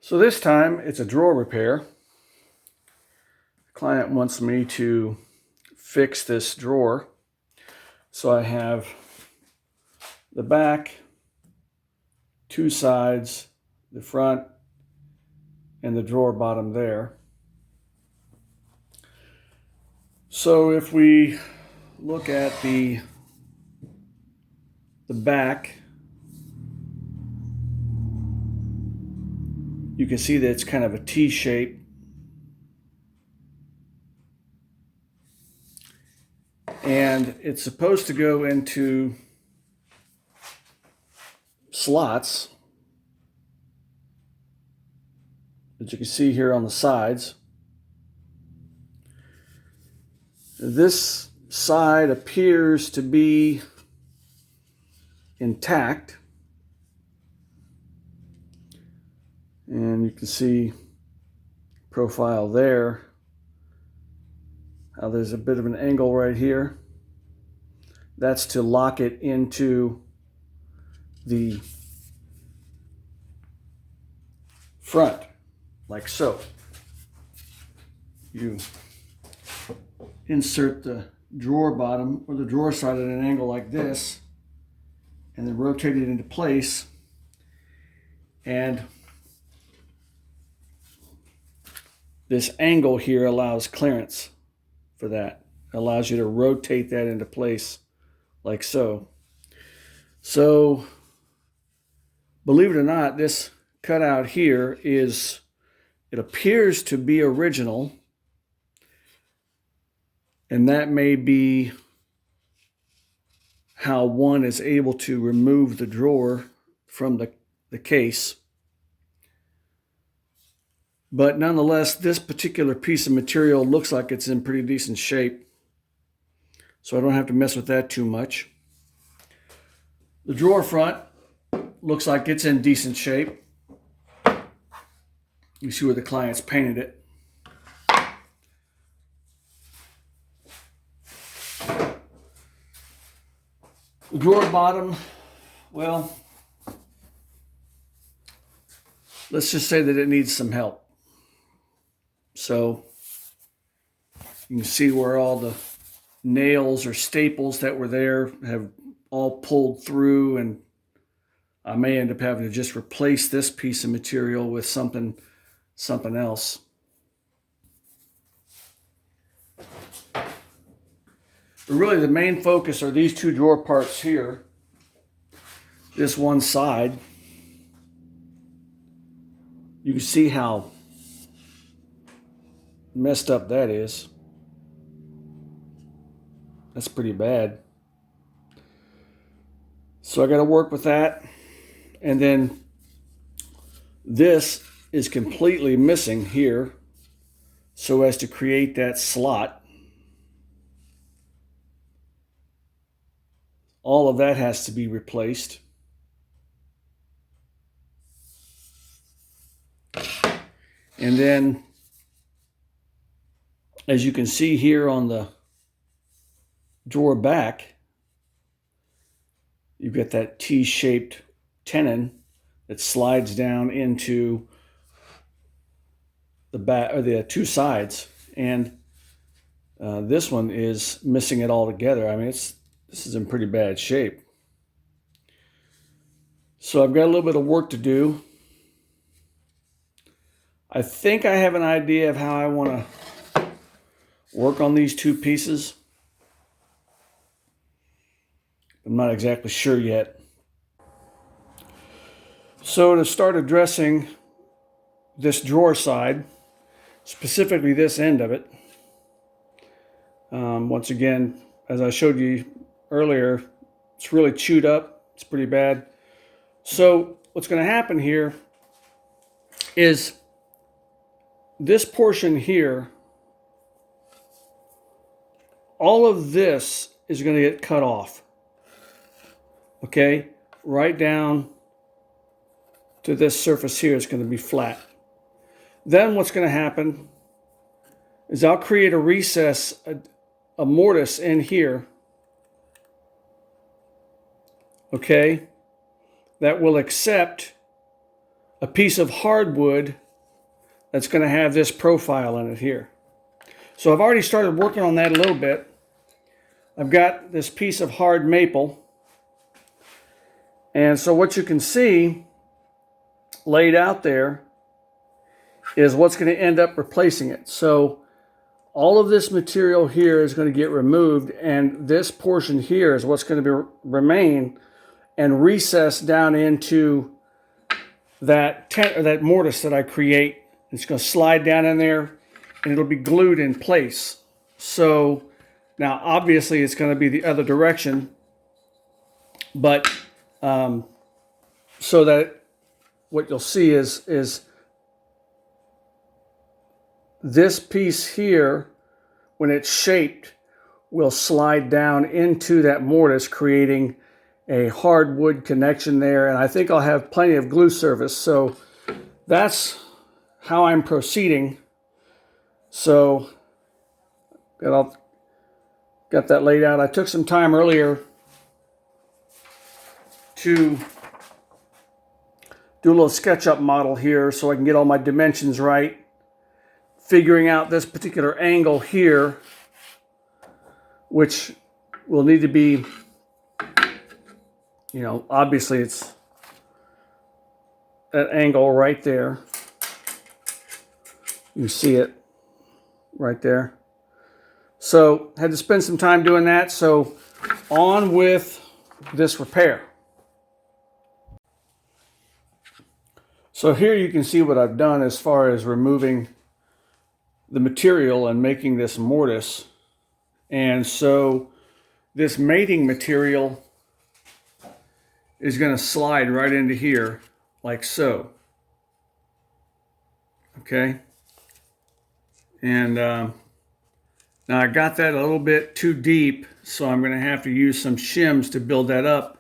So this time it's a drawer repair. The client wants me to fix this drawer. So I have the back, two sides, the front, and the drawer bottom there. So if we look at the back, you can see that it's kind of a T shape. And it's supposed to go into slots, as you can see here on the sides. This side appears to be intact. And you can see profile there. There's a bit of an angle right here. That's to lock it into the front, like so. You insert the drawer bottom or the drawer side at an angle like this, and then rotate it into place. And this angle here allows clearance for that. It allows you to rotate that into place like so. So, believe it or not, this cutout here it appears to be original, and that may be how one is able to remove the drawer from the case. But nonetheless, this particular piece of material looks like it's in pretty decent shape, so I don't have to mess with that too much. The drawer front looks like it's in decent shape. You see where the client's painted it. The drawer bottom, well, let's just say that it needs some help. So you can see where all the nails or staples that were there have all pulled through, and I may end up having to just replace this piece of material with something else. But really the main focus are these two drawer parts here. This one side. You can see how messed up that is. That's pretty bad. So I got to work with that. And then this is completely missing here, so as to create that slot. All of that has to be replaced. And then, as you can see here on the drawer back, you've got that T-shaped tenon that slides down into the back, or the two sides, and this one is missing it all together. I mean, this is in pretty bad shape. So I've got a little bit of work to do. I think I have an idea of how I want to work on these two pieces. I'm not exactly sure yet. So to start addressing this drawer side, specifically this end of it, once again, as I showed you earlier, it's really chewed up. It's pretty bad. So what's going to happen here is this portion here, all of this is going to get cut off. Okay, right down to this surface here is going to be flat. Then what's going to happen is I'll create a recess, a mortise in here, okay, that will accept a piece of hardwood that's going to have this profile in it here. So I've already started working on that a little bit. I've got this piece of hard maple. And so what you can see laid out there is what's going to end up replacing it. So all of this material here is going to get removed, and this portion here is what's going to remain and recess down into that mortise that I create. It's going to slide down in there, and it'll be glued in place. So now obviously it's going to be the other direction, but so that what you'll see is this piece here, when it's shaped, will slide down into that mortise, creating a hardwood connection there. And I think I'll have plenty of glue surface. So that's how I'm proceeding. So got that laid out. I took some time earlier to do a little SketchUp model here so I can get all my dimensions right. Figuring out this particular angle here, which will need to be, obviously it's that angle right there. You see it right there. So had to spend some time doing that. So on with this repair. So here you can see what I've done as far as removing the material and making this mortise. And so this mating material is going to slide right into here like so. Okay. And now I got that a little bit too deep, so I'm going to have to use some shims to build that up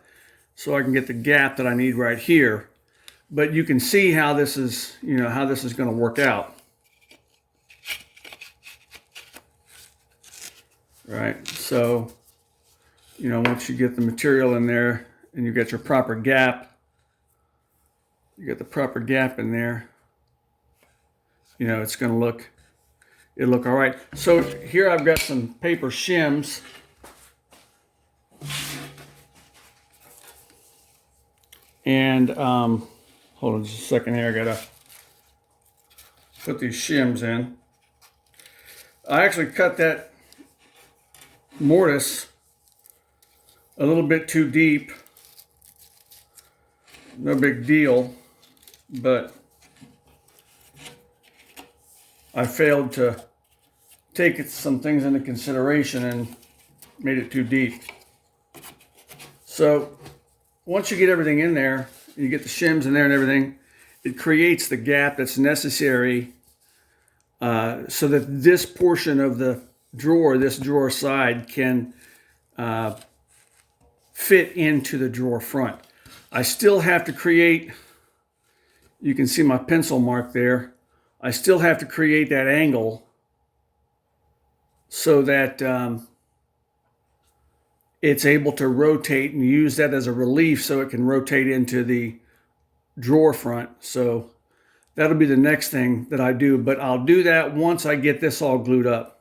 so I can get the gap that I need right here. But you can see how this is, how this is going to work out. Right, so, once you get the material in there and you get your proper gap, you get the proper gap in there, it's going to look, it'll look all right. So here I've got some paper shims. And, hold on just a second here, I got to put these shims in. I actually cut that mortise a little bit too deep. No big deal, but I failed to take some things into consideration and made it too deep. So once you get everything in there, you get the shims in there and everything, it creates the gap that's necessary so that this portion of the drawer, this drawer side, can fit into the drawer front. I still have to create, you can see my pencil mark there, I still have to create that angle so that it's able to rotate and use that as a relief so it can rotate into the drawer front. So that'll be the next thing that I do, but I'll do that once I get this all glued up.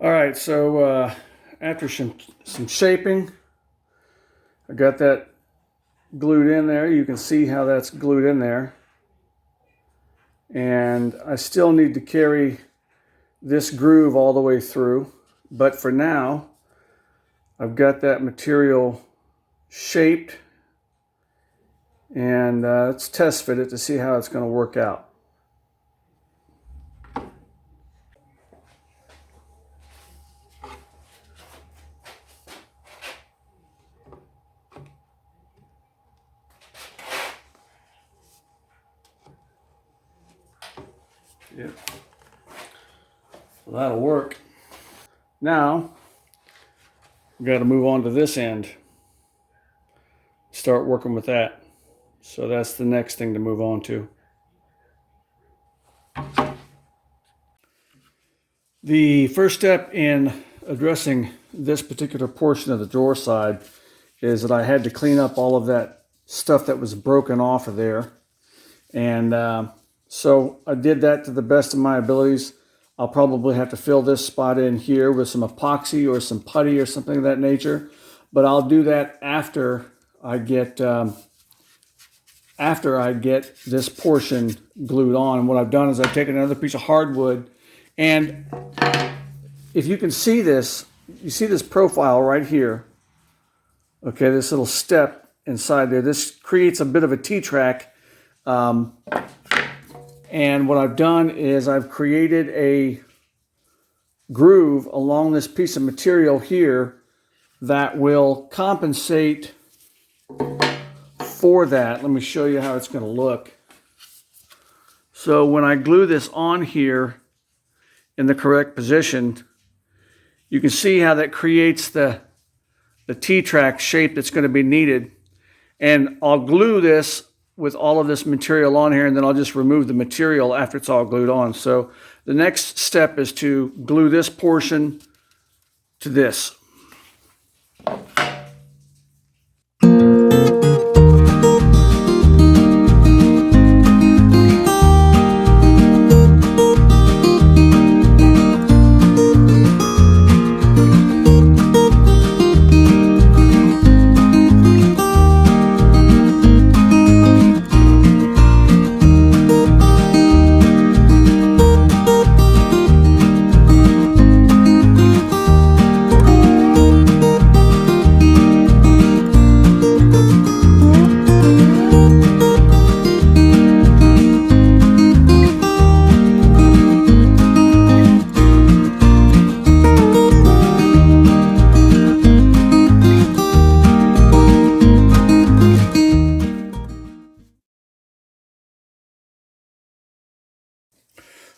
All right, so after some shaping, I got that glued in there. You can see how that's glued in there. And I still need to carry this groove all the way through. But for now, I've got that material shaped. And let's test fit it to see how it's going to work out. Yep. Well, that'll work. Now, we've got to move on to this end. Start working with that. So that's the next thing to move on to. The first step in addressing this particular portion of the drawer side is that I had to clean up all of that stuff that was broken off of there. And so I did that to the best of my abilities. I'll probably have to fill this spot in here with some epoxy or some putty or something of that nature. But I'll do that after I get this portion glued on. And what I've done is I've taken another piece of hardwood, and if you can see this, you see this profile right here. Okay, this little step inside there. This creates a bit of a T-track. And what I've done is I've created a groove along this piece of material here that will compensate for that. Let me show you how it's going to look. So when I glue this on here in the correct position, you can see how that creates the T-track shape that's going to be needed. And I'll glue this with all of this material on here, and then I'll just remove the material after it's all glued on. So the next step is to glue this portion to this.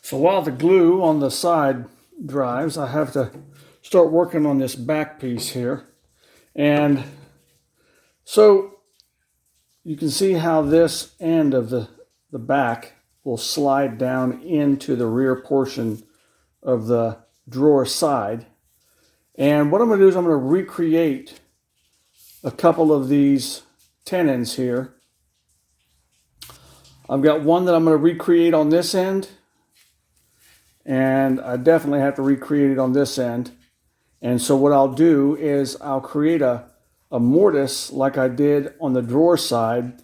So while the glue on the side dries, I have to start working on this back piece here. And so you can see how this end of the back will slide down into the rear portion of the drawer side. And what I'm going to do is I'm going to recreate a couple of these tenons here. I've got one that I'm going to recreate on this end, and I definitely have to recreate it on this end. And so what I'll do is I'll create a mortise like I did on the drawer side.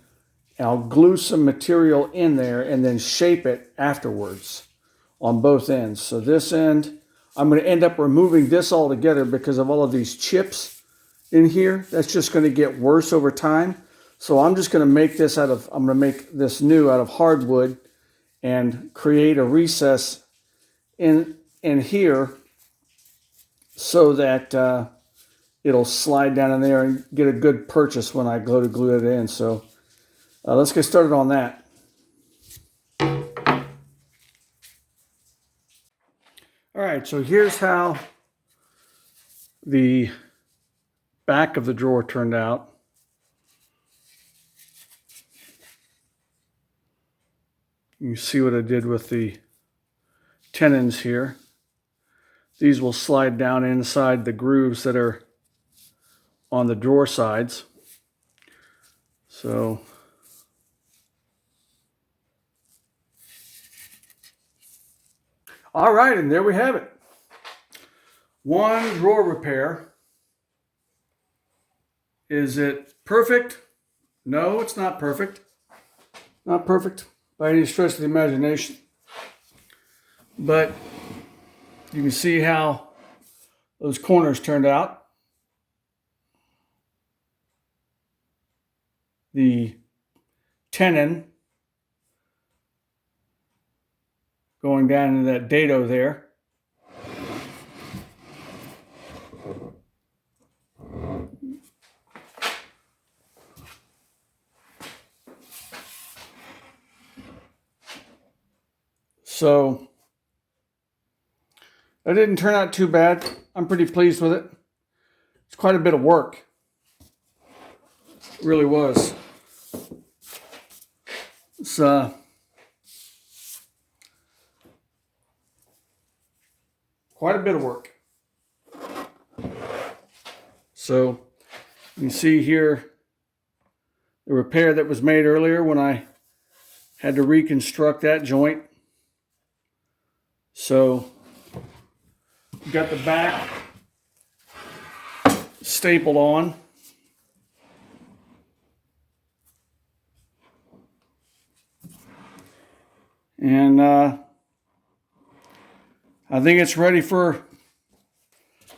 I'll glue some material in there and then shape it afterwards on both ends. So this end, I'm going to end up removing this all together because of all of these chips in here. That's just going to get worse over time. So I'm just going to make this I'm going to make this new out of hardwood and create a recess in here so that it'll slide down in there and get a good purchase when I go to glue it in. So let's get started on that. All right, so here's how the back of the drawer turned out. You see what I did with the tenons here. These will slide down inside the grooves that are on the drawer sides. So all right, and there we have it. One drawer repair. Is it perfect? No, it's not perfect. Not perfect by any stretch of the imagination. But you can see how those corners turned out. The tenon going down into that dado there. So that didn't turn out too bad. I'm pretty pleased with it. It's quite a bit of work. It really was. It's quite a bit of work. So you can see here the repair that was made earlier when I had to reconstruct that joint. So you got the back stapled on. And I think it's ready for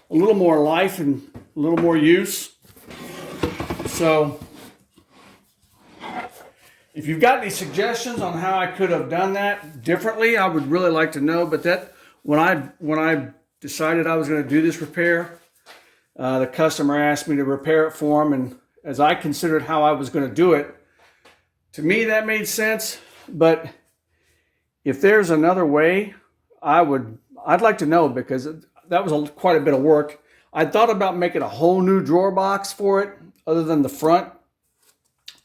a little more life and a little more use. So if you've got any suggestions on how I could have done that differently, I would really like to know. But that when I decided I was going to do this repair, the customer asked me to repair it for him, and as I considered how I was going to do it, to me that made sense. But if there's another way, I'd like to know, because that was quite a bit of work. I thought about making a whole new drawer box for it other than the front,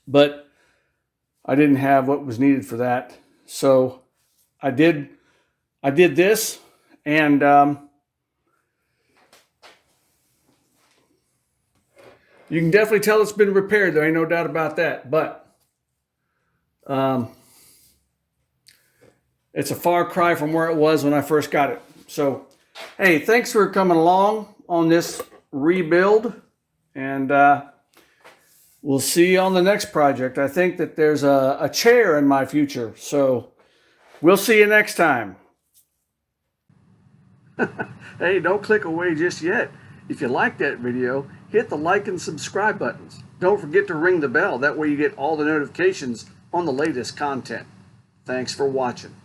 but I didn't have what was needed for that. So I did this, and you can definitely tell it's been repaired. There ain't no doubt about that. But it's a far cry from where it was when I first got it. So, hey, thanks for coming along on this rebuild, and we'll see you on the next project. I think that there's a chair in my future, so we'll see you next time. Hey, don't click away just yet. If you like that video, hit the like and subscribe buttons. Don't forget to ring the bell. That way you get all the notifications on the latest content. Thanks for watching.